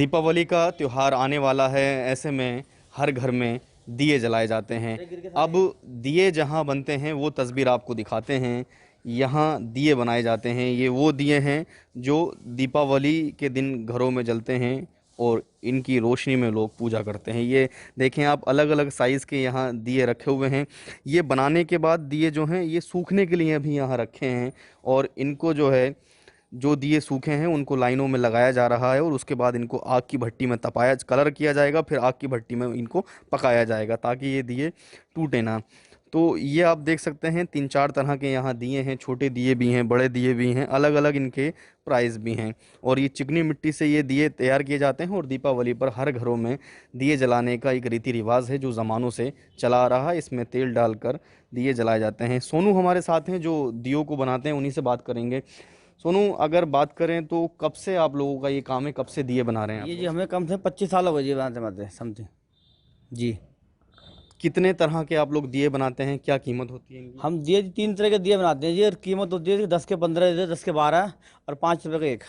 दीपावली का त्यौहार आने वाला है, ऐसे में हर घर में दिए जलाए जाते हैं। अब दिए जहाँ बनते हैं वो तस्वीर आपको दिखाते हैं। यहाँ दिए बनाए जाते हैं, ये वो दिए हैं जो दीपावली के दिन घरों में जलते हैं और इनकी रोशनी में लोग पूजा करते हैं। ये देखें आप, अलग अलग साइज़ के यहाँ दिए रखे हुए हैं। ये बनाने के बाद दिए जो हैं ये सूखने के लिए भी यहाँ रखे हैं, और इनको जो है, जो दिए सूखे हैं उनको लाइनों में लगाया जा रहा है और उसके बाद इनको आग की भट्टी में तपाया, कलर किया जाएगा, फिर आग की भट्टी में इनको पकाया जाएगा ताकि ये दिए टूटे ना। तो ये आप देख सकते हैं 3-4 तरह के यहाँ दिए हैं, छोटे दिए भी हैं, बड़े दिए भी हैं, अलग अलग इनके प्राइस भी हैं। और ये चिकनी मिट्टी से ये दिए तैयार किए जाते हैं और दीपावली पर हर घरों में दिए जलाने का एक रीति रिवाज है जो ज़मानों से चला आ रहा है। इसमें तेल डालकर दिए जलाए जाते हैं। सोनू हमारे साथ हैं जो दियों को बनाते हैं, उन्हीं से बात करेंगे। सोनू, अगर बात करें तो कब से आप लोगों का ये काम है, कब से दिए बना रहे हैं आप ये जी लोग? हमें कम से 25 साल हो गए जी बनाते बनाते समथिंग जी। कितने तरह के आप लोग दिए बनाते हैं, क्या कीमत होती है इनकी? हम दिए जी 3 तरह के दिए बनाते हैं जी, और कीमत होती है 10 के 15, 10 के 12 और 5 रुपये का एक।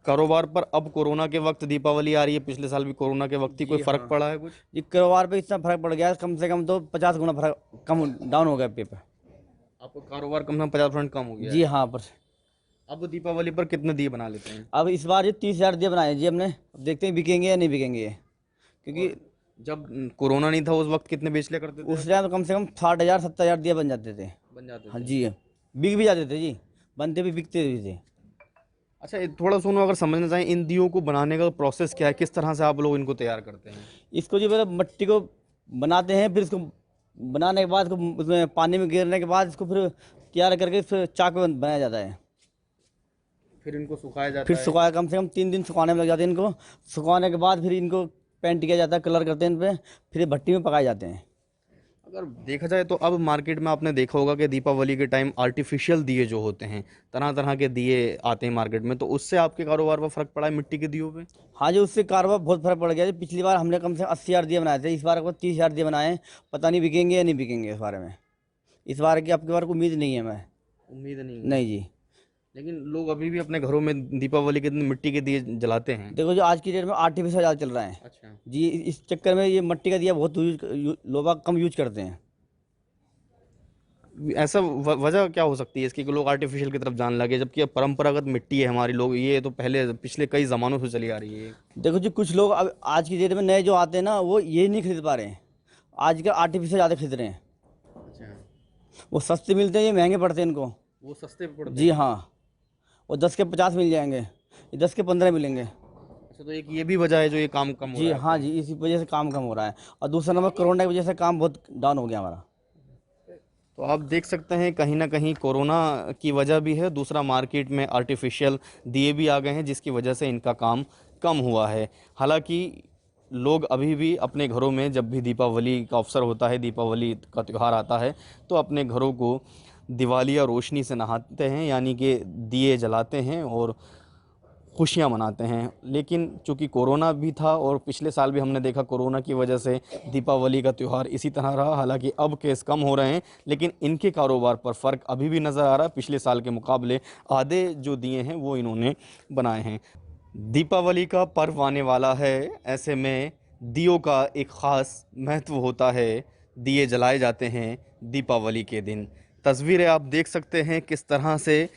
कारोबार पर अब कोरोना के वक्त दीपावली आ रही है, पिछले साल भी कोरोना के वक्त ही, कोई जी फर्क हाँ पड़ा है कुछ? जी, कारोबार पे इतना फर्क पड़ गया है, कम से कम तो 50 गुना फर्क कम डाउन हो गया पे पे। आपका कारोबार कम से कम 50% कम हो गया जी है। हाँ पर अब दीपावली पर कितने दिए बना लेते हैं? अब इस बार ये 30,000 दिए बनाए हैं जी हमने। अब देखते हैं बिकेंगे या नहीं बिकेंगे ये, क्योंकि और जब कोरोना नहीं था उस वक्त कितने बेच लिया करते थे उस आप? टाइम तो कम से कम 60,000 70,000 दिए बन जाते थे। बन जाते हाँ थे। जी, बिक भी जाते थे जी, बनते भी बिकते भी थे। अच्छा, थोड़ा सुनो, अगर समझना चाहें इन दियों को बनाने का प्रोसेस क्या है, किस तरह से आप लोग इनको तैयार करते हैं? इसको जो मतलब मट्टी को बनाते हैं, फिर इसको बनाने के बाद इसको उसमें पानी में गिरने के बाद इसको फिर तैयार करके फिर चाक पे बनाया जाता है। फिर इनको सुखाया फिर जाता है। सुखाया, कम से कम 3 दिन सुखाने में लग जाते हैं इनको। सुखाने के बाद फिर इनको पेंट किया जाता है, कलर करते हैं इन पे, फिर ये भट्टी में पकाए जाते हैं। अगर देखा जाए तो अब मार्केट में आपने देखा होगा कि दीपावली के टाइम आर्टिफिशियल दिए जो होते हैं, तरह तरह के दिए आते हैं मार्केट में, तो उससे आपके कारोबार पर फर्क पड़ा है मिट्टी के दियों पे? हाँ जी, उससे कारोबार बहुत फर्क पड़ गया जी। पिछली बार हमने कम से कम 80,000 दिए बनाए थे, इस बार को 30,000 दिए बनाए हैं। पता नहीं बिकेंगे या नहीं बिकेंगे इस बारे में। इस बार की आपकी बार को उम्मीद नहीं है मैं। उम्मीद नहीं है। नहीं जी। लेकिन लोग अभी भी अपने घरों में दीपावली के दिन मिट्टी के दिए जलाते हैं। देखो जो आज की डेट में आर्टिफिशियल ज़्यादा चल रहा है अच्छा। जी, इस चक्कर में ये मट्टी का दिया बहुत लोग कम यूज करते हैं। ऐसा वजह क्या हो सकती है इसकी कि लोग आर्टिफिशियल की तरफ जाने लगे, जबकि अब परंपरागत मिट्टी है हमारी, लोग ये तो पहले पिछले कई ज़मानों से चली आ रही है। देखो जी, कुछ लोग अब आज की डेट में नए जो आते हैं ना, वो ये नहीं खरीद पा रहे हैं। आजकल आर्टिफिशियल ज़्यादा खरीद रहे हैं। अच्छा। वो सस्ते मिलते हैं, ये महंगे पड़ते हैं इनको। वो सस्ते पड़ते जी हैं। हाँ, वो 10 के 50 मिल जाएंगे, ये 10 के 15 मिलेंगे। अच्छा, तो एक ये भी वजह है जो ये काम कम हो जी रहा है हाँ आपका? जी, इसी वजह से काम कम हो रहा है। और दूसरा नंबर, कोरोना की वजह से काम बहुत डाउन हो गया हमारा। तो आप देख सकते हैं कहीं ना कहीं कोरोना की वजह भी है, दूसरा मार्केट में आर्टिफिशियल दिए भी आ गए हैं जिसकी वजह से इनका काम कम हुआ है। हालांकि लोग अभी भी अपने घरों में जब भी दीपावली का अवसर होता है, दीपावली का त्यौहार आता है, तो अपने घरों को दिवालिया रोशनी से नहाते हैं, यानी कि दिए जलाते हैं और खुशियाँ मनाते हैं। लेकिन चूँकि कोरोना भी था और पिछले साल भी हमने देखा कोरोना की वजह से दीपावली का त्यौहार इसी तरह रहा। हालांकि अब केस कम हो रहे हैं, लेकिन इनके कारोबार पर फ़र्क अभी भी नज़र आ रहा है। पिछले साल के मुकाबले आधे जो दिए हैं वो इन्होंने बनाए हैं। दीपावली का पर्व आने वाला है, ऐसे में दियों का एक ख़ास महत्व होता है। दिए जलाए जाते हैं दीपावली के दिन। तस्वीरें आप देख सकते हैं किस तरह से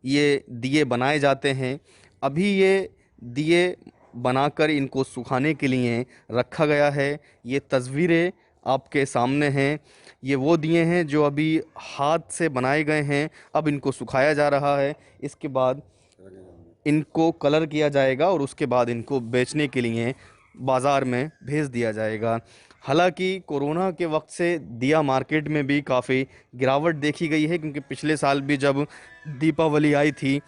ये दिए बनाए जाते हैं। अभी ये दिए बनाकर इनको सुखाने के लिए रखा गया है। ये तस्वीरें आपके सामने हैं। ये वो दिए हैं जो अभी हाथ से बनाए गए हैं, अब इनको सुखाया जा रहा है। इसके बाद इनको कलर किया जाएगा और उसके बाद इनको बेचने के लिए बाज़ार में भेज दिया जाएगा। हालांकि कोरोना के वक्त से दिया मार्केट में भी काफ़ी गिरावट देखी गई है, क्योंकि पिछले साल भी जब दीपावली आई थी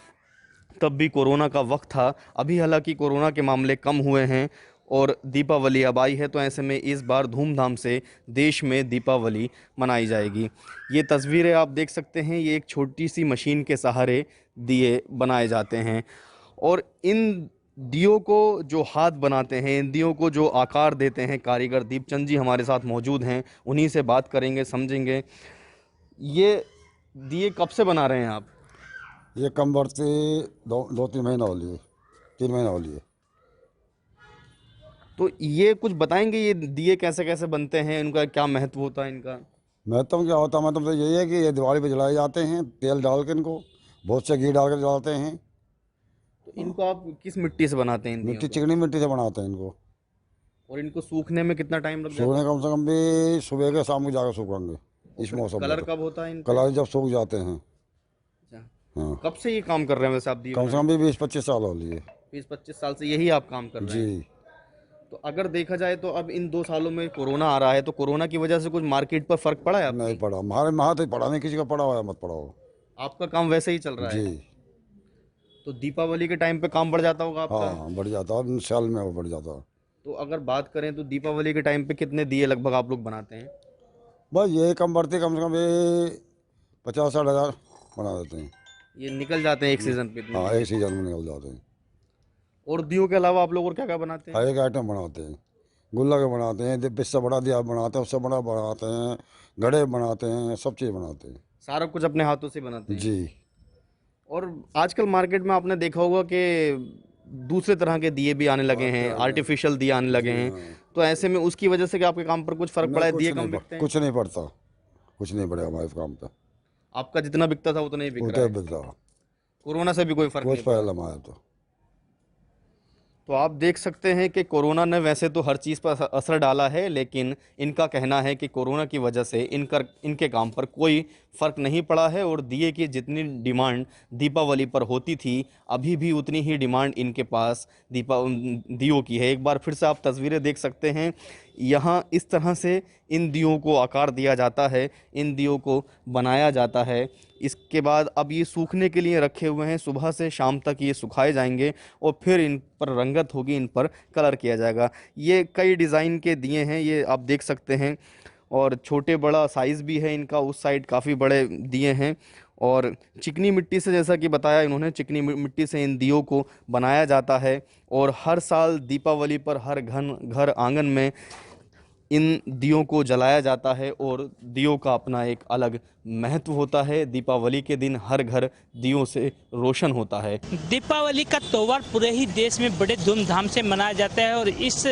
तब भी कोरोना का वक्त था। अभी हालांकि कोरोना के मामले कम हुए हैं और दीपावली अब आई है, तो ऐसे में इस बार धूमधाम से देश में दीपावली मनाई जाएगी। ये तस्वीरें आप देख सकते हैं, ये एक छोटी सी मशीन के सहारे दिए बनाए जाते हैं और इन दियों को जो हाथ बनाते हैं, इन दियों को जो आकार देते हैं कारीगर दीपचंद जी हमारे साथ मौजूद हैं, उन्हीं से बात करेंगे, समझेंगे। ये दिए कब से बना रहे हैं आप? ये कम बढ़ते 2-3 महीना हो लिए, 3 महीना हो लिए। तो ये कुछ बताएंगे, ये दिए कैसे कैसे बनते हैं, इनका क्या महत्व होता है इनका? महत्व क्या होता है? महत्व तो यही है कि ये दिवाली पे जलाए जाते हैं, तेल डाल के इनको, बहुत से घी डाल कर जलाते हैं। तो इनको आप किस मिट्टी से बनाते हैं इन दियों मिट्टी, को? चिकनी मिट्टी से बनाते हैं इनको। और इनको सूखने में कितना टाइम लग जाता सूखने कम से कम भी सुबह के शाम को जाकर सूखेंगे इस है? मौसम में। कलर तो कब होता है इनका? कलर जब सूख जाते हैं। अच्छा। हाँ, कब से ये काम कर रहे हैं वैसे आप दिए कम से कम भी 20-25 साल हो लिए। 20-25 साल से यही आप काम कर रहे हैं? जी। तो अगर देखा जाए तो अब इन 2 सालों में कोरोना आ रहा है, तो कोरोना की वजह से कुछ मार्केट पर फर्क पड़ा है नहीं आपकी? पड़ा, हमारे वहाँ तो पड़ा नहीं, किसी का पड़ा हुआ है, मत पड़ा हो। आपका काम वैसे ही चल रहा जी। है? तो दीपावली के टाइम पे काम बढ़ जाता होगा आपका? हाँ, बढ़ जाता है, साल में वो बढ़ जाता है। तो अगर बात करें तो दीपावली के टाइम पे कितने दिए लगभग आप लोग बनाते हैं? बस ये कम बढ़ती, कम से कम ये 50-60 हज़ार बना देते हैं। ये निकल जाते हैं एक सीजन पे इतने हाँ, दिए? एक सीजन में निकल जाते हैं। और दियों के अलावा आप लोग और क्या क्या बनाते हैं? हर एक आइटम बनाते हैं। गुल्ला के बनाते हैं, इससे बड़ा दिया बनाते हैं, उससे बड़ा बनाते हैं, घड़े बनाते हैं, सब चीज़ बनाते हैं। सारा कुछ अपने हाथों से बनाते हैं? जी। और आजकल मार्केट में आपने देखा होगा कि दूसरे तरह के दिए भी आने लगे हैं, आर्टिफिशियल दिए आने लगे हैं। तो ऐसे में उसकी वजह से क्या आपके काम पर कुछ फर्क पड़ा है? दिए कम बिकते हैं? कुछ नहीं पड़ता, कुछ नहीं पड़ेगा हमारे काम पे। आपका जितना बिकता था उतना ही बिक रहा उतने है? बिकता, कोरोना से भी कोई फर्क कुछ नहीं पड़ा? पहले हमारे तो आप देख सकते हैं कि कोरोना ने वैसे तो हर चीज़ पर असर डाला है, लेकिन इनका कहना है कि कोरोना की वजह से इनके काम पर कोई फ़र्क नहीं पड़ा है और दिए की जितनी डिमांड दीपावली पर होती थी, अभी भी उतनी ही डिमांड इनके पास दियों की है। एक बार फिर से आप तस्वीरें देख सकते हैं, यहाँ इस तरह से इन दियों को आकार दिया जाता है, इन दियों को बनाया जाता है। इसके बाद अब ये सूखने के लिए रखे हुए हैं, सुबह से शाम तक ये सुखाए जाएंगे और फिर इन पर रंगत होगी, इन पर कलर किया जाएगा। ये कई डिज़ाइन के दिए हैं, ये आप देख सकते हैं, और छोटे बड़ा साइज़ भी है इनका। उस साइड काफ़ी बड़े दिए हैं और चिकनी मिट्टी से, जैसा कि बताया इन्होंने, चिकनी मिट्टी से इन दियों को बनाया जाता है। और हर साल दीपावली पर हर घर आंगन में इन दियों को जलाया जाता है और दियों का अपना एक अलग महत्व होता है। दीपावली के दिन हर घर दियों से रोशन होता है। दीपावली का त्यौहार पूरे ही देश में बड़े धूमधाम से मनाया जाता है और इस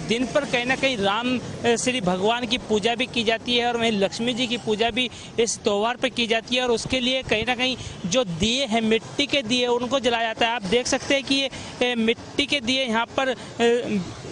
दिन पर कहीं ना कहीं राम श्री भगवान की पूजा भी की जाती है और वहीं लक्ष्मी जी की पूजा भी इस त्यौहार पर की जाती है। और उसके लिए कहीं ना कहीं जो दिए हैं, मिट्टी के दिए, उनको जलाया जाता है। आप देख सकते हैं कि ये मिट्टी के दिए यहाँ पर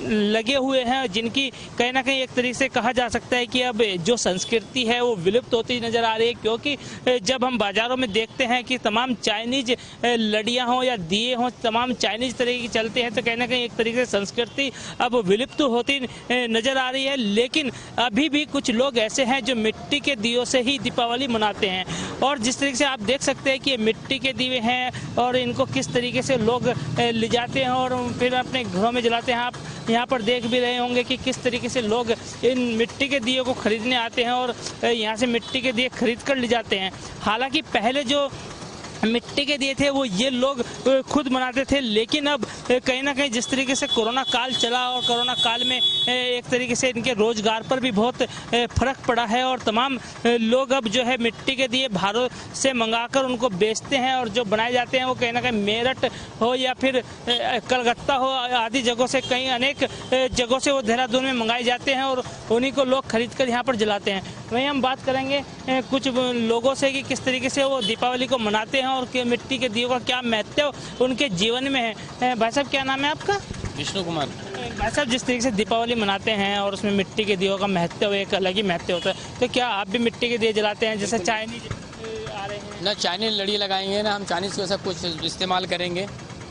लगे हुए हैं, जिनकी कहीं ना कहीं एक तरीके से कहा जा सकता है कि अब जो संस्कृति है वो विलुप्त होती नजर आ रही है। क्योंकि जब हम बाजारों में देखते हैं कि तमाम चाइनीज लड़ियां हों या दिए हों, तमाम चाइनीज तरीके के चलते हैं, तो कहीं ना कहीं एक तरीके से संस्कृति अब विलुप्त होती नजर आ रही है। लेकिन अभी भी कुछ लोग ऐसे हैं जो मिट्टी के दियों से ही दीपावली मनाते हैं। और जिस तरीके से आप देख सकते हैं कि ये मिट्टी के दिए हैं और इनको किस तरीके से लोग ले जाते हैं और फिर अपने घरों में जलाते हैं। आप यहाँ पर देख भी रहे होंगे कि किस तरीके से लोग इन मिट्टी के दियों को खरीदने आते हैं और यहाँ से मिट्टी के दिए खरीद कर ले जाते हैं। हालांकि पहले जो मिट्टी के दिए थे वो ये लोग खुद बनाते थे, लेकिन अब कहीं ना कहीं जिस तरीके से कोरोना काल चला और कोरोना काल में एक तरीके से इनके रोजगार पर भी बहुत फर्क पड़ा है और तमाम लोग अब जो है मिट्टी के दिए बाहरों से मंगाकर उनको बेचते हैं और जो बनाए जाते हैं वो कहीं ना कहीं मेरठ हो या फिर कलकत्ता हो आदि जगहों से, कहीं अनेक जगहों से वो देहरादून में मंगाए जाते हैं और उन्हीं को लोग खरीद कर यहाँ पर जलाते हैं। वहीं हम बात करेंगे कुछ लोगों से कि किस तरीके से वो दीपावली को मनाते हैं और मिट्टी के दियों का क्या महत्व उनके जीवन में है। भाई साहब, क्या नाम है आपका? विष्णु कुमार। भाई साहब, जिस तरीके से दीपावली मनाते हैं और उसमें मिट्टी के दियों का महत्व एक अलग ही महत्व होता है, तो क्या आप भी मिट्टी के दिए जलाते हैं जैसे चाइनीज आ रहे हैं? ना चाइनीज लड़ी लगाएंगे, ना हम चाइनीज को सब कुछ इस्तेमाल करेंगे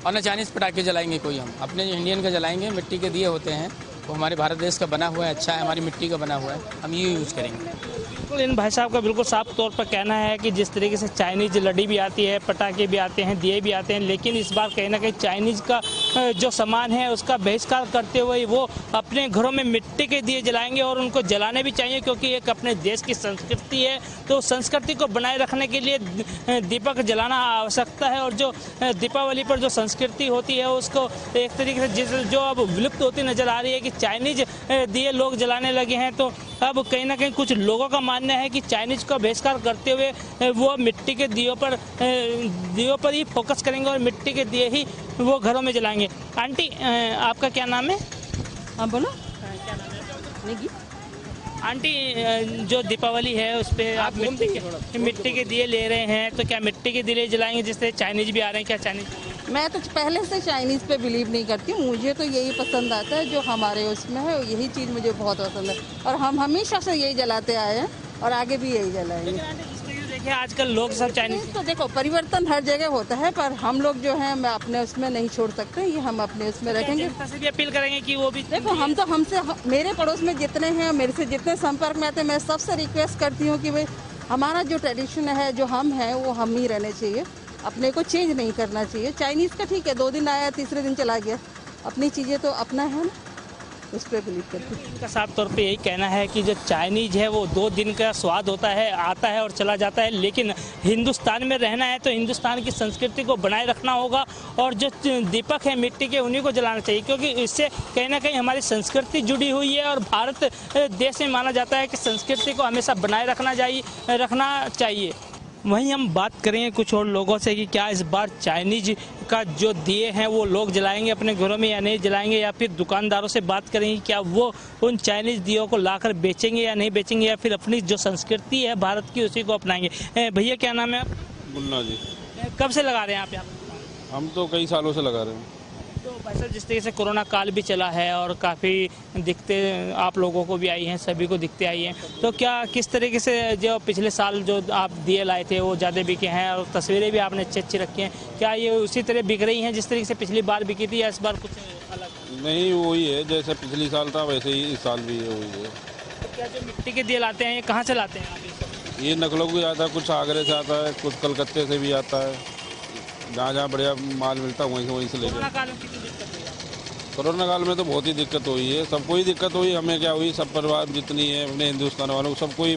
और ना चाइनीज पटाखे जलाएंगे कोई। हम अपने जो इंडियन का जलाएंगे। मिट्टी के दिए होते हैं, वो हमारे भारत देश का बना हुआ है, अच्छा है, हमारी मिट्टी का बना हुआ है, हम ये यूज़ करेंगे। बिल्कुल, इन भाई साहब का बिल्कुल साफ तौर पर कहना है कि जिस तरीके से चाइनीज लड़ी भी आती है, पटाखे भी आते हैं, दिए भी आते हैं, लेकिन इस बार कहीं ना कहीं चाइनीज का जो सामान है उसका बहिष्कार करते हुए वो अपने घरों में मिट्टी के दिए जलाएंगे और उनको जलाने भी चाहिए, क्योंकि एक अपने देश की संस्कृति है। तो संस्कृति को बनाए रखने के लिए दीपक जलाना आवश्यकता है और जो दीपावली पर जो संस्कृति होती है उसको एक तरीके से जो अब विलुप्त होती नजर आ रही है कि चाइनीज दिए लोग जलाने लगे हैं। तो अब कहीं ना कहीं कुछ लोगों का मानना है कि चाइनीज का बहिष्कार करते हुए वो मिट्टी के दियों पर ही फोकस करेंगे और मिट्टी के दिए ही वो घरों में जलाएंगे। आंटी, आपका क्या नाम है? हाँ बोलो। क्या नाम है? निगी। आंटी, जो दीपावली है उस पे आप मिट्टी के दिए ले रहे हैं, तो क्या मिट्टी के दिए जलाएंगे? जिससे चाइनीज भी आ रहे हैं, क्या चाइनीज? मैं तो पहले से चाइनीज़ पे बिलीव नहीं करती हूँ, मुझे तो यही पसंद आता है जो हमारे उसमें है, यही चीज़ मुझे बहुत पसंद है और हम हमेशा से यही जलाते आए हैं और आगे भी यही जलाएंगे। देखिए आजकल लोग सब चाइनीज। तो देखो परिवर्तन हर जगह होता है, पर हम लोग जो है मैं अपने उसमें नहीं छोड़ सकते, ये हम अपने उसमें रखेंगे। जनता से भी अपील करेंगे कि वो भी देखो हम तो मेरे पड़ोस में जितने हैं, मेरे से जितने संपर्क में आते हैं, मैं सबसे रिक्वेस्ट करती हूँ कि भाई हमारा जो ट्रेडिशन है, जो हम हैं, वो हम ही रहने चाहिए, अपने को चेंज नहीं करना चाहिए। चाइनीज़ का ठीक है, 2 दिन आया, तीसरे दिन चला गया, अपनी चीज़ें तो अपना है ना, उस पर बिलीव करती हूँ। इनका साफ तौर पे यही कहना है कि जो चाइनीज है वो 2 दिन का स्वाद होता है, आता है और चला जाता है, लेकिन हिंदुस्तान में रहना है तो हिंदुस्तान की संस्कृति को बनाए रखना होगा और जो दीपक है मिट्टी के उन्हीं को जलाना चाहिए, क्योंकि इससे कहीं ना कहीं हमारी संस्कृति जुड़ी हुई है और भारत देश में माना जाता है कि संस्कृति को हमेशा बनाए रखना चाहिए। वहीं हम बात करेंगे कुछ और लोगों से कि क्या इस बार चाइनीज का जो दिए हैं वो लोग जलाएंगे अपने घरों में या नहीं जलाएंगे, या फिर दुकानदारों से बात करेंगे क्या वो उन चाइनीज दियों को लाकर बेचेंगे या नहीं बेचेंगे, या फिर अपनी जो संस्कृति है भारत की उसी को अपनाएंगे। भैया क्या नाम है आप? मुन्ना जी। कब से लगा रहे हैं आप यहाँ? हम तो कई सालों से लगा रहे हैं। तो भाई साहब, जिस तरीके से कोरोना काल भी चला है और काफ़ी दिक्कतें आप लोगों को भी आई हैं, सभी को दिक्कतें आई हैं, तो क्या किस तरीके से जो पिछले साल जो आप दिए लाए थे वो ज़्यादा बिके हैं और तस्वीरें भी आपने अच्छी अच्छी रखी हैं, क्या ये उसी तरह बिक रही हैं जिस तरीके से पिछली बार बिकी थी, या इस बार कुछ अलग? नहीं, वही है जैसे पिछली साल था वैसे ही इस साल भी है, वही है। तो क्या जो मिट्टी के दिए लाते हैं ये कहाँ से लाते हैं आप? ये नकलों को आता है, कुछ आगरे से आता है, कुछ कलकत्ते से भी आता है, जहाँ जहाँ बढ़िया माल मिलता है वहीं से लेकर। कोरोना काल में कितनी दिक्कत हुई? कोरोना काल में तो बहुत ही दिक्कत हुई है, सबको ही दिक्कत हुई, हमें क्या हुई, सब परिवार जितनी है अपने हिंदुस्तान वालों को सबको ही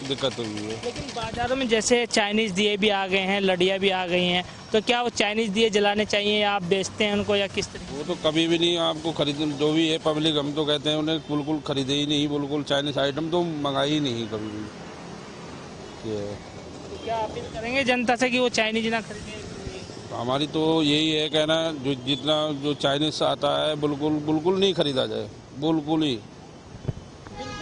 दिक्कत हुई है। लेकिन बाजारों में जैसे चाइनीज दिए भी आ गए हैं, लड़ियाँ भी आ गई हैं, तो क्या वो चाइनीज दिए जलाने चाहिए या आप बेचते हैं उनको, या किस तरीके? वो तो कभी भी नहीं आपको खरीद, जो भी है पब्लिक, हम तो कहते हैं उन्हें बिल्कुल खरीदे ही नहीं, बिल्कुल चाइनीज आइटम तो मंगाई ही नहीं कभी भी। तो क्या अपील करेंगे जनता से कि वो चाइनीज ना खरीदें? हमारी तो यही है कहना, जो जितना जो चाइनीज आता है बिल्कुल नहीं खरीदा जाए, बिल्कुल ही।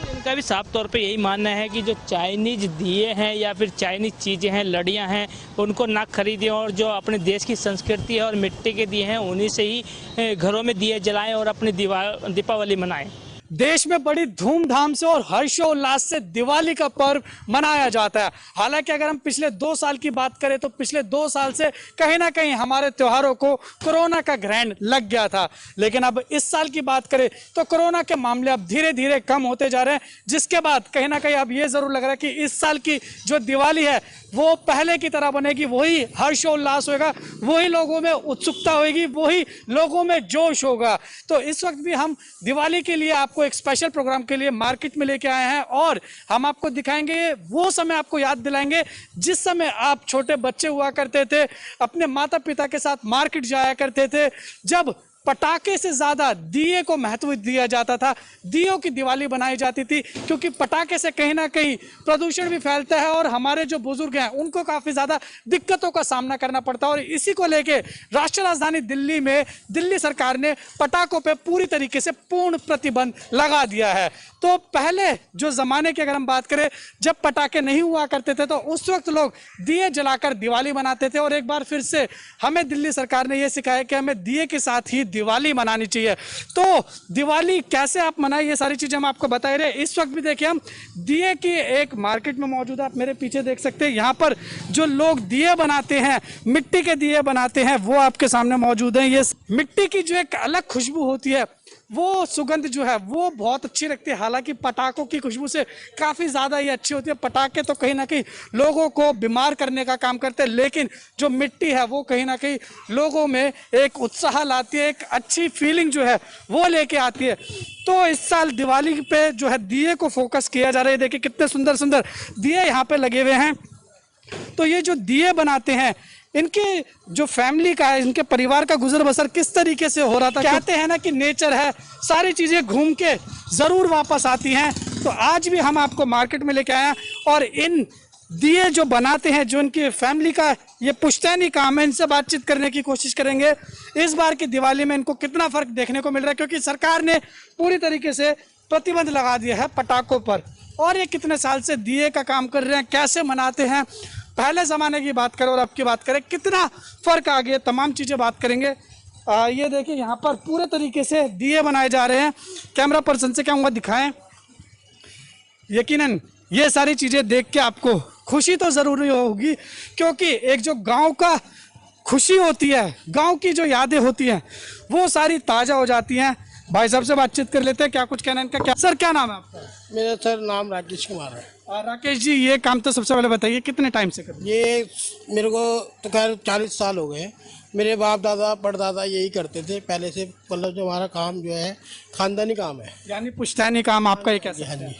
इनका भी साफ तौर पे यही मानना है कि जो चाइनीज दिए हैं या फिर चाइनीज चीज़ें हैं, लड़ियां हैं, उनको ना खरीदें और जो अपने देश की संस्कृति है और मिट्टी के दिए हैं उन्हीं से ही घरों में दिए जलाएं और अपनी दीपावली मनाएं। देश में बड़ी धूमधाम से और हर्षोल्लास से दिवाली का पर्व मनाया जाता है। हालांकि अगर हम पिछले 2 साल की बात करें तो पिछले 2 साल से कहीं ना कहीं हमारे त्योहारों को कोरोना का ग्रहण लग गया था, लेकिन अब इस साल की बात करें तो कोरोना के मामले अब धीरे धीरे कम होते जा रहे हैं, जिसके बाद कहीं ना कहीं अब ये जरूर लग रहा है कि इस साल की जो दिवाली है वो पहले की तरह बनेगी, वही हर्षोल्लास होगा, वही लोगों में उत्सुकता होगी, वही लोगों में जोश होगा। तो इस वक्त भी हम दिवाली के लिए आपको एक स्पेशल प्रोग्राम के लिए मार्केट में लेके आए हैं और हम आपको दिखाएंगे वो समय, आपको याद दिलाएंगे जिस समय आप छोटे बच्चे हुआ करते थे, अपने माता पिता के साथ मार्केट जाया करते थे, जब पटाखे से ज्यादा दिए को महत्व दिया जाता था, दियों की दिवाली बनाई जाती थी, क्योंकि पटाखे से कहीं ना कहीं प्रदूषण भी फैलता है और हमारे जो बुजुर्ग हैं उनको काफी ज्यादा दिक्कतों का सामना करना पड़ता है। और इसी को लेके राष्ट्रीय राजधानी दिल्ली में दिल्ली सरकार ने पटाखों पे पूरी तरीके से पूर्ण प्रतिबंध लगा दिया है। तो पहले जो जमाने की अगर हम बात करें, जब पटाखे नहीं हुआ करते थे तो उस वक्त लोग दिए जलाकर दिवाली मनाते थे, और एक बार फिर से हमें दिल्ली सरकार ने यह सिखाया कि हमें दिए के साथ ही दिवाली मनानी चाहिए। तो दिवाली कैसे आप मनाएं, ये सारी चीजें हम आपको बता रहे हैं। इस वक्त भी देखिए हम दिए की एक मार्केट में मौजूद है, आप मेरे पीछे देख सकते हैं, यहाँ पर जो लोग दिए बनाते हैं, मिट्टी के दिए बनाते हैं, वो आपके सामने मौजूद हैं। ये मिट्टी की जो एक अलग खुशबू होती है, वो सुगंध जो है वो बहुत अच्छी लगती है। हालांकि पटाखों की खुशबू से काफ़ी ज़्यादा ये अच्छी होती है। पटाखे तो कहीं ना कहीं लोगों को बीमार करने का काम करते हैं, लेकिन जो मिट्टी है वो कहीं ना कहीं लोगों में एक उत्साह लाती है, एक अच्छी फीलिंग जो है वो लेके आती है। तो इस साल दिवाली पे जो है दिए को फोकस किया जा रहा है। देखिए कितने सुंदर सुंदर दिए यहाँ पे लगे हुए हैं। तो ये जो दिए बनाते हैं, इनके जो फैमिली का है, इनके परिवार का गुजर बसर किस तरीके से हो रहा था। कहते हैं ना कि नेचर है, सारी चीज़ें घूम के ज़रूर वापस आती हैं। तो आज भी हम आपको मार्केट में लेके आए हैं और इन दिए जो बनाते हैं, जो उनकी फैमिली का ये पुश्तैनी काम है, इनसे बातचीत करने की कोशिश करेंगे इस बार की दिवाली में इनको कितना फर्क देखने को मिल रहा है, क्योंकि सरकार ने पूरी तरीके से प्रतिबंध लगा दिया है पटाखों पर। और ये कितने साल से दिए का काम कर रहे हैं, कैसे मनाते हैं, पहले ज़माने की बात करें और अब की बात करें, कितना फ़र्क आ गया, तमाम चीज़ें बात करेंगे। ये देखिए यहाँ पर पूरे तरीके से दिए बनाए जा रहे हैं। कैमरा पर्सन से कहूँगा दिखाएं। यकीनन ये सारी चीज़ें देख के आपको खुशी तो ज़रूरी होगी, क्योंकि एक जो गांव का खुशी होती है, गांव की जो यादें होती हैं, वो सारी ताज़ा हो जाती हैं। भाई साहब से बातचीत कर लेते हैं, क्या कुछ कहना है इनका। क्या सर, क्या नाम है आपका? मेरा सर नाम राकेश कुमार है। राकेश जी, ये काम तो सबसे पहले बताइए कितने टाइम से कर रहे हैं? ये मेरे को तो खैर 40 साल हो गए। मेरे बाप दादा परदादा यही करते थे पहले से, मतलब जो हमारा काम जो है खानदानी काम है, यानी पुश्तैनी काम आपका, ये कैसे? हाँ जी।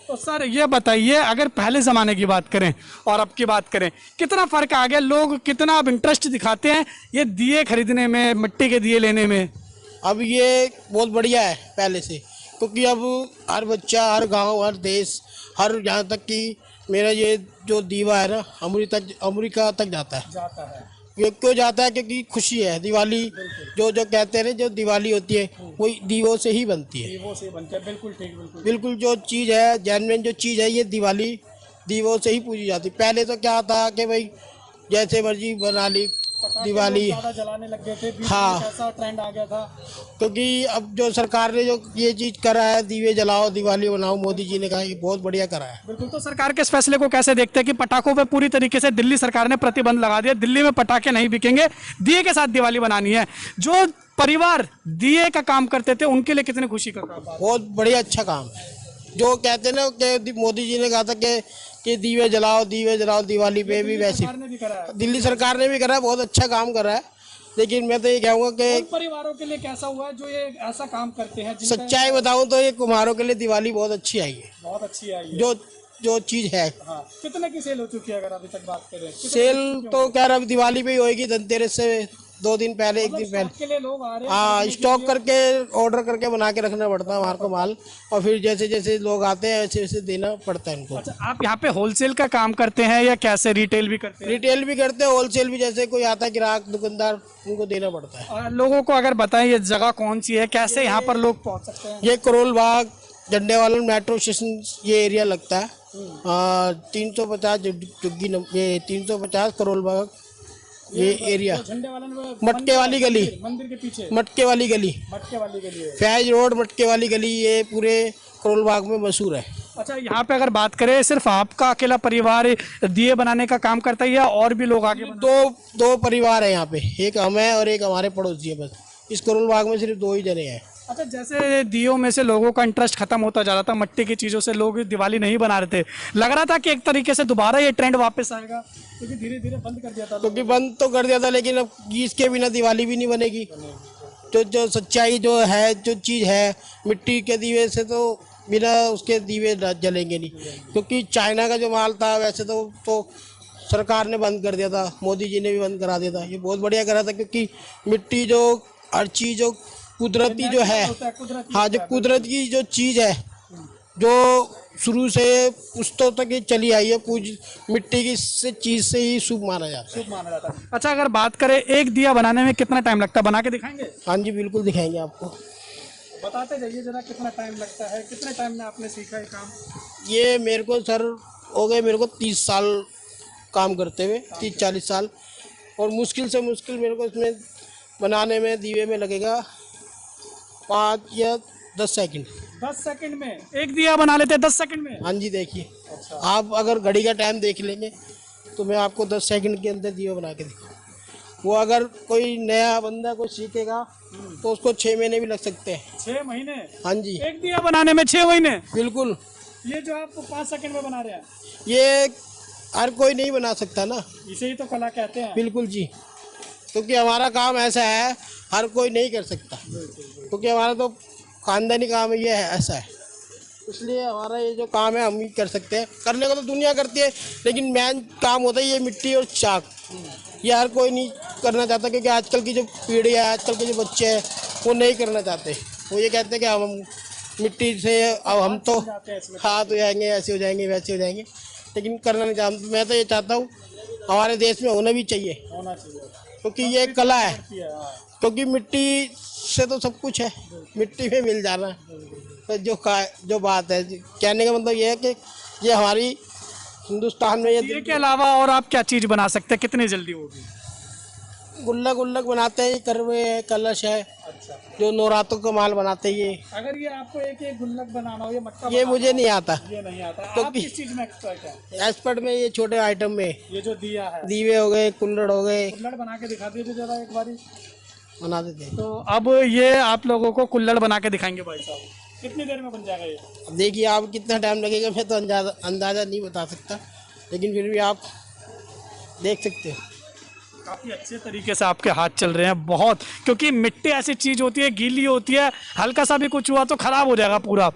तो सर ये बताइए, अगर पहले ज़माने की बात करें और अब की बात करें, कितना फ़र्क आ गया? लोग कितना अब इंटरेस्ट दिखाते हैं ये दिए खरीदने में, मिट्टी के दिए लेने में? अब ये बहुत बढ़िया है पहले से, क्योंकि अब हर बच्चा, हर गांव, हर देश, हर यहाँ तक कि मेरा ये जो दीवा है ना, अमेरिका तक जाता है। ये क्यों जाता है? क्योंकि खुशी है। दिवाली जो कहते हैं ना, जो दिवाली होती है वो दीवों से ही बनती है। दीवों से बनती है, बिल्कुल ठीक, बिल्कुल जो चीज़ है, जेन्युइन जो चीज़ है, ये दिवाली दीवों से ही पूजी जाती। पहले तो क्या था कि भाई जैसे मर्जी बना ली दिवाली, जलाने लग गए थे, हाँ, ऐसा ट्रेंड आ गया था। क्योंकि अब जो सरकार ने जो ये चीज़ करा है, दीवे जलाओ दिवाली बनाओ, मोदी जी ने कहा, ये बहुत बढ़िया करा है। बिल्कुल। तो सरकार के इस फैसले को कैसे देखते हैं कि पटाखों पे पूरी तरीके से दिल्ली सरकार ने प्रतिबंध लगा दिया, दिल्ली में पटाखे नहीं बिकेंगे, दिए के साथ दिवाली बनानी है। जो परिवार दिए का काम करते थे उनके लिए कितनी खुशी का काम? बहुत बढ़िया, अच्छा काम है। जो कहते हैं ना कि मोदी जी ने कहा था कि दीवे जलाओ दिवाली पे भी, वैसे दिल्ली सरकार ने भी करा है, बहुत अच्छा काम करा है। लेकिन मैं तो ये कहूँगा कि परिवारों के लिए कैसा हुआ है जो ये ऐसा काम करते हैं? सच्चाई बताऊँ तो ये कुम्हारों के लिए दिवाली बहुत अच्छी आई है, बहुत अच्छी आई है। जो चीज़ है। हाँ। कितने की सेल हो चुकी है अगर अभी तक बात करें? सेल तो कह रहा, अब दिवाली पे ही होएगी, धनतेरस से 2 दिन पहले, 1 दिन पहले के लिए लोग आ रहे हैं। हाँ, स्टॉक करके, ऑर्डर करके बना के रखना पड़ता है हमारे को माल, और फिर जैसे जैसे लोग आते हैं वैसे वैसे देना पड़ता है इनको। अच्छा, आप यहाँ पे होलसेल का काम करते हैं या कैसे, रिटेल भी करते हैं? रिटेल भी करते हैं, होलसेल भी, जैसे कोई आता है ग्राहक, दुकानदार, उनको देना पड़ता है। लोगों को अगर बताएं ये जगह कौन सी है, कैसे यहाँ पर लोग पहुँच सकते हैं? ये करोल बाग, झंडे वाला मेट्रो स्टेशन, ये एरिया लगता है। 350 ये 350 करोल बाग, ये एरिया, मटके वाली गली, मंदिर के पीछे मटके वाली गली, फैज रोड, मटके वाली गली, ये पूरे करोल बाग में मशहूर है। अच्छा, यहाँ पे अगर बात करें, सिर्फ आपका अकेला परिवार दिए बनाने का काम करता है या और भी लोग आगे? दो परिवार है यहाँ पे, एक हम है और एक हमारे पड़ोसी है। बस इस करोल बाग में सिर्फ 2 ही जने हैं। अच्छा, जैसे दियों में से लोगों का इंटरेस्ट खत्म होता जा रहा था, मिट्टी की चीज़ों से लोग दिवाली नहीं बना रहे थे, लग रहा था कि एक तरीके से दोबारा ये ट्रेंड वापस आएगा, क्योंकि धीरे धीरे बंद कर दिया था। क्योंकि बंद तो कर दिया था, लेकिन अब इसके बिना दिवाली भी नहीं बनेगी। जो सच्चाई जो है, जो चीज़ है, मिट्टी के दीवे से तो बिना उसके दीवे जलेंगे नहीं। क्योंकि चाइना का जो माल था, वैसे तो सरकार ने बंद कर दिया था, मोदी जी ने भी बंद करा दिया था। ये बहुत बढ़िया करा था, क्योंकि मिट्टी जो हर चीज़ जो कुदरती जो है, हाँ, जो कुदरत की जो चीज़ है, जो शुरू से पुश्तों तक ये चली आई है, मिट्टी की चीज़ से ही शुभ माना जाता है। अच्छा, अगर बात करें एक दिया बनाने में कितना टाइम लगता है, बना के दिखाएंगे? हाँ जी, बिल्कुल दिखाएंगे आपको। बताते जाइए जरा, कितना टाइम लगता है, कितने टाइम में आपने सीखा ये काम? ये मेरे को सर हो गए, मेरे को 30 साल काम करते हुए, 30-40 साल। और मुश्किल से मुश्किल मेरे को इसमें बनाने में, दीवे में लगेगा 5 या 10 सेकंड। 10 सेकंड में एक दिया बना लेते हैं? 10 सेकंड में? हाँ जी, देखिए। अच्छा। आप अगर घड़ी का टाइम देख लेंगे तो मैं आपको 10 सेकंड के अंदर दिया बना के दिखाऊँ। वो अगर कोई नया बंदा कोई सीखेगा तो उसको 6 महीने भी लग सकते हैं। 6 महीने? हाँ जी, एक दिया बनाने में 6 महीने? बिल्कुल। ये जो आप 5 सेकंड में बना रहे हैं, ये हर कोई नहीं बना सकता ना, इसे ही तो कला कहते हैं। बिल्कुल जी, क्योंकि हमारा काम ऐसा है, हर कोई नहीं कर सकता, क्योंकि हमारा तो खानदानी काम ये है, ऐसा है। इसलिए हमारा ये जो काम है हम ही कर सकते हैं। करने को तो दुनिया करती है, लेकिन मेन काम होता है ये मिट्टी और चाक। ये हर कोई नहीं करना चाहता, क्योंकि आजकल की जो पीढ़ी है, आजकल के जो बच्चे हैं, वो नहीं करना चाहते। वो ये कहते हैं कि हम मिट्टी से, अब हम तो हाथ हो जाएंगे, ऐसे हो जाएंगे, वैसे हो जाएंगे। लेकिन करना नहीं चाहता। मैं तो ये चाहता हूँ हमारे देश में होना भी चाहिए, क्योंकि ये कला है। क्योंकि मिट्टी से तो सब कुछ है, मिट्टी में मिल जाना। तो जो बात है, कहने का मतलब ये है कि ये हमारी हिंदुस्तान में ये के अलावा और आप क्या चीज़ बना सकते हैं, कितनी जल्दी होगी? गुल्लक बनाते हैं, करवे है, कलश है। अच्छा। जो नवरात्रों का माल बनाते हैं ये। अगर ये आपको एक गुल्लक बनाना हो, ये मटका ये मुझे नहीं आता। ये नहीं आता। तो आप किस चीज़ में एक्सपर्ट हैं? एक्सपर्ट में ये छोटे आइटम में, ये जो दिया है, दीवे हो गए, कुल्हड़ हो गए, कुल्हड़ बना के दिखा दीजिए जरा एक बारी। बना देते हैं। तो अब ये आप लोगों को कुल्हड़ बना के दिखाएंगे भाई साहब, कितनी देर में बन जाएगा ये? अब देखिए आप कितना टाइम लगेगा, मैं तो अंदाज़ा नहीं बता सकता, लेकिन फिर भी आप देख सकते हो। काफ़ी अच्छे तरीके से आपके हाथ चल रहे हैं बहुत, क्योंकि मिट्टी ऐसी चीज़ होती है, गीली होती है, हल्का सा भी कुछ हुआ तो ख़राब हो जाएगा पूरा।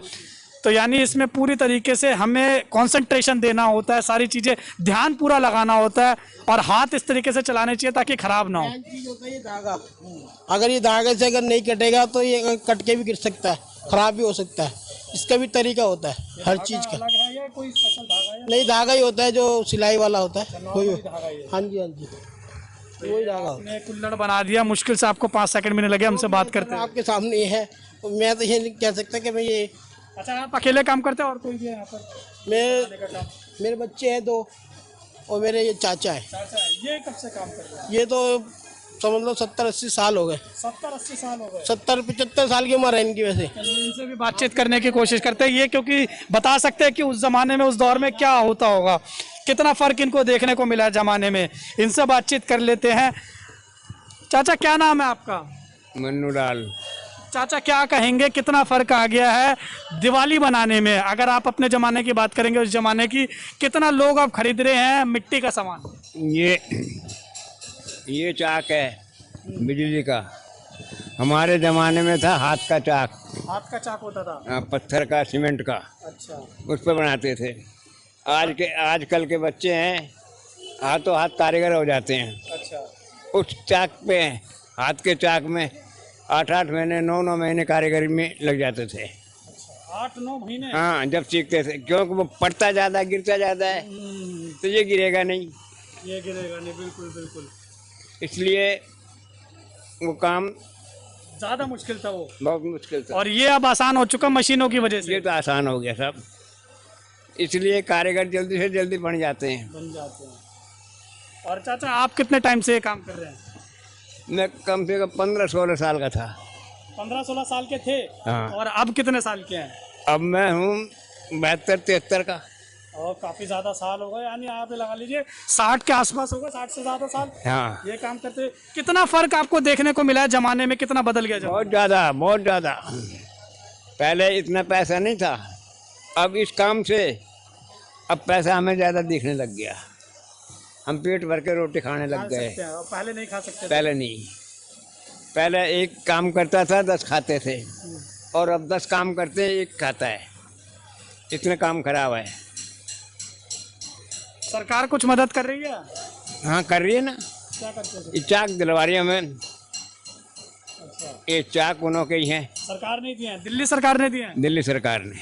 तो यानी इसमें पूरी तरीके से हमें कंसंट्रेशन देना होता है, सारी चीज़ें ध्यान पूरा लगाना होता है, और हाथ इस तरीके से चलाने चाहिए ताकि ख़राब ना हो। चीज़ होता है ये धागा, अगर ये धागे से अगर नहीं कटेगा तो ये कट के भी गिर सकता है, ख़राब भी हो सकता है। इसका भी तरीका होता है हर चीज़ का। कोई स्पेशल धागा है? नहीं, धागा ही होता है जो सिलाई वाला होता है कोई। हाँ जी, हाँ जी, वही धागा। आपने कुल्हड़ बना दिया, मुश्किल से आपको 5 सेकंड में लगे हमसे बात करते हैं। आपके सामने ये है, मैं तो ये नहीं कह सकता कि मैं ये। अच्छा, आप अकेले काम करते हैं और कोई भी है यहाँ पर? मेरे बच्चे हैं 2 और मेरे ये चाचा है। चाचा, ये कब से काम कर रहे हैं? ये तो समझ लो 70-80 साल हो गए। 70-80 साल हो गए? 70-75 साल की उम्र है इनकी। वैसे इनसे भी बातचीत करने की कोशिश करते हैं ये, क्योंकि बता सकते हैं कि उस ज़माने में, उस दौर में क्या होता होगा, कितना फ़र्क इनको देखने को मिला ज़माने में। इनसे बातचीत कर लेते हैं। चाचा, क्या नाम है आपका? मन्नू लाल। चाचा, क्या कहेंगे, कितना फ़र्क आ गया है दिवाली बनाने में? अगर आप अपने ज़माने की बात करेंगे, उस ज़माने की, कितना लोग अब खरीद रहे हैं मिट्टी का सामान? ये चाक है बिजली का, हमारे ज़माने में था हाथ का चाक। हाथ का चाक होता था? पत्थर का, सीमेंट का। अच्छा। उस पर बनाते थे। आजकल के बच्चे हैं हाथों हाथ कारीगर हो जाते हैं। अच्छा। उस चाक पे, हाथ के चाक में 8-8 महीने, 9-9 महीने कारीगरी में लग जाते थे। 8-9 महीने? हाँ, जब सीखते थे, क्योंकि वो पड़ता ज़्यादा, गिरता ज़्यादा है, तो ये गिरेगा नहीं। ये गिरेगा नहीं, बिल्कुल बिल्कुल। इसलिए वो काम ज़्यादा मुश्किल था, वो बहुत मुश्किल था। और ये अब आसान हो चुका मशीनों की वजह से। ये तो आसान हो गया सब, इसलिए कारीगर जल्दी से जल्दी बन जाते हैं। और चाचा, आप कितने टाइम से ये काम कर रहे हैं? मैं कम से कम 15-16 साल का था। 15-16 साल के थे? हाँ। और अब कितने साल के हैं? अब मैं हूँ 72-73 का। और काफ़ी ज़्यादा साल हो गए, यानी आप लगा लीजिए 60 के आसपास होगा, 60 से ज़्यादा साल। हाँ। ये काम करते। कितना फ़र्क आपको देखने को मिला है ज़माने में, कितना बदल गया? बहुत ज़्यादा, बहुत ज़्यादा। पहले इतना पैसा नहीं था, अब इस काम से अब पैसा हमें ज़्यादा दिखने लग गया। हम पेट भर के रोटी खाने लग गए। पहले नहीं खा सकते? पहले नहीं, पहले एक काम करता था 10 खाते थे, और अब 10 काम करते 1 खाता है। इतने काम खराब है। सरकार कुछ मदद कर रही है? हाँ, कर रही है ना। क्या करते हैं? ये चाक दिलवा रही है हमें। अच्छा। ये चाक उन्हों के ही हैं। सरकार ने दिए हैं? दिल्ली सरकार ने दिए हैं? दिल्ली सरकार ने।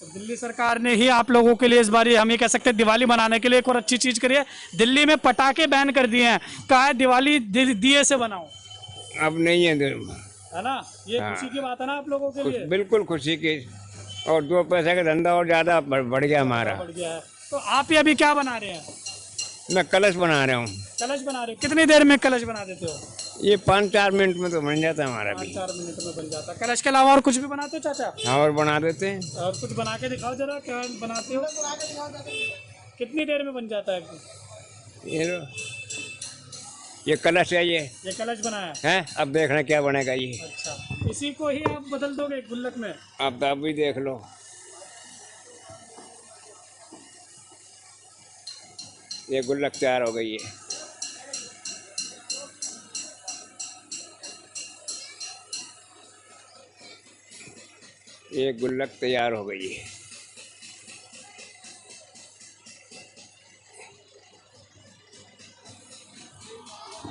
तो दिल्ली सरकार ने ही आप लोगों के लिए इस बार हम ये कह सकते हैं दिवाली मनाने के लिए एक और अच्छी चीज़ करी है। दिल्ली में पटाखे बैन कर दिए हैं, कहा है दिवाली दिए से बनाओ। अब नहीं है ना? ये खुशी की बात है ना आप लोगों के लिए? बिल्कुल खुशी की, और 2 पैसे का धंधा और ज़्यादा बढ़ गया हमारा। बढ़ गया है। तो आप ये अभी क्या बना रहे हैं? मैं कलश बना रहा हूँ। कलश बना रहे हैं? कितनी देर में कलश बना देते हो? ये 5-4 मिनट में तो बन जाता है हमारा भी। 5-4 मिनट में बन जाता है। कलश के अलावा और कुछ भी बनाते हो चाचा? हाँ, और बना देते हैं। और कुछ बना के दिखाओ जरा, क्या बनाते हो? कितनी देर में बन जाता है? ये कलश है, ये कलश बनाया है। अब देखना क्या बनेगा ये। अच्छा, इसी को ही आप बदल दोगे गुल्लक में? अब तो भी देख लो। ये गुल्लक तैयार हो गई है। ये गुल्लक तैयार हो गई है।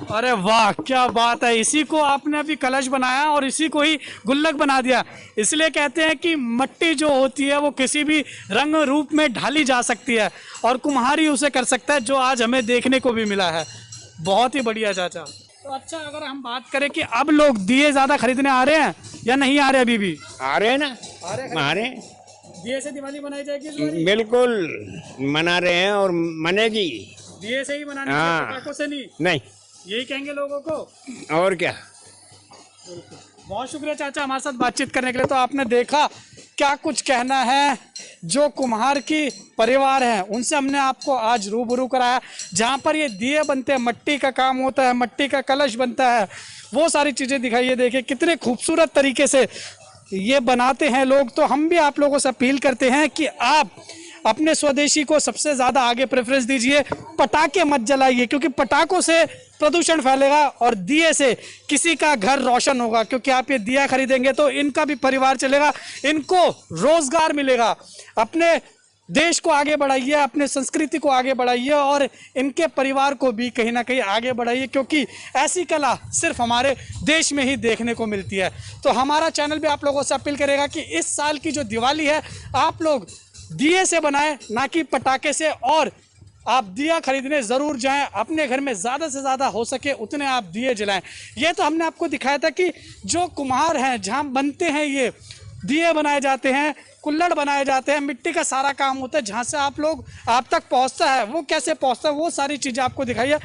अरे वाह, क्या बात है! इसी को आपने अभी कलश बनाया और इसी को ही गुल्लक बना दिया। इसलिए कहते हैं कि मिट्टी जो होती है वो किसी भी रंग रूप में ढाली जा सकती है और कुम्हार ही उसे कर सकता है, जो आज हमें देखने को भी मिला है। बहुत ही बढ़िया चाचा। तो अच्छा, अगर हम बात करें कि अब लोग दिए ज्यादा खरीदने आ रहे हैं या नहीं आ रहे? अभी भी आ रहे हैं ना, आ रहे। दिए से दिवाली मनाई जाएगी इस बारी? बिल्कुल मना रहे हैं और मनेगी। दिए से ही मनाने, पटाखों से नहीं? नहीं, यही कहेंगे लोगों को। और क्या। बहुत शुक्रिया चाचा हमारे साथ बातचीत करने के लिए। तो आपने देखा क्या कुछ कहना है जो कुम्हार की परिवार है, उनसे हमने आपको आज रूबरू कराया। जहाँ पर ये दिए बनते हैं, मिट्टी का काम होता है, मिट्टी का कलश बनता है, वो सारी चीज़ें दिखाई। ये देखिए कितने खूबसूरत तरीके से ये बनाते हैं लोग। तो हम भी आप लोगों से अपील करते हैं कि आप अपने स्वदेशी को सबसे ज़्यादा आगे प्रेफरेंस दीजिए। पटाखे मत जलाइए, क्योंकि पटाखों से प्रदूषण फैलेगा और दिए से किसी का घर रोशन होगा। क्योंकि आप ये दिया खरीदेंगे तो इनका भी परिवार चलेगा, इनको रोजगार मिलेगा। अपने देश को आगे बढ़ाइए, अपने संस्कृति को आगे बढ़ाइए और इनके परिवार को भी कहीं ना कहीं आगे बढ़ाइए, क्योंकि ऐसी कला सिर्फ हमारे देश में ही देखने को मिलती है। तो हमारा चैनल भी आप लोगों से अपील करेगा कि इस साल की जो दिवाली है आप लोग दिए से बनाएं, ना कि पटाखे से। और आप दिया खरीदने ज़रूर जाएं, अपने घर में ज़्यादा से ज़्यादा हो सके उतने आप दिए जलाएं। ये तो हमने आपको दिखाया था कि जो कुम्हार हैं, जहाँ बनते हैं ये दिए बनाए जाते हैं, कुल्हड़ बनाए जाते हैं, मिट्टी का सारा काम होता है। जहाँ से आप तक पहुँचता है, वो कैसे पहुँचता है, वो सारी चीज़ें आपको दिखाई है।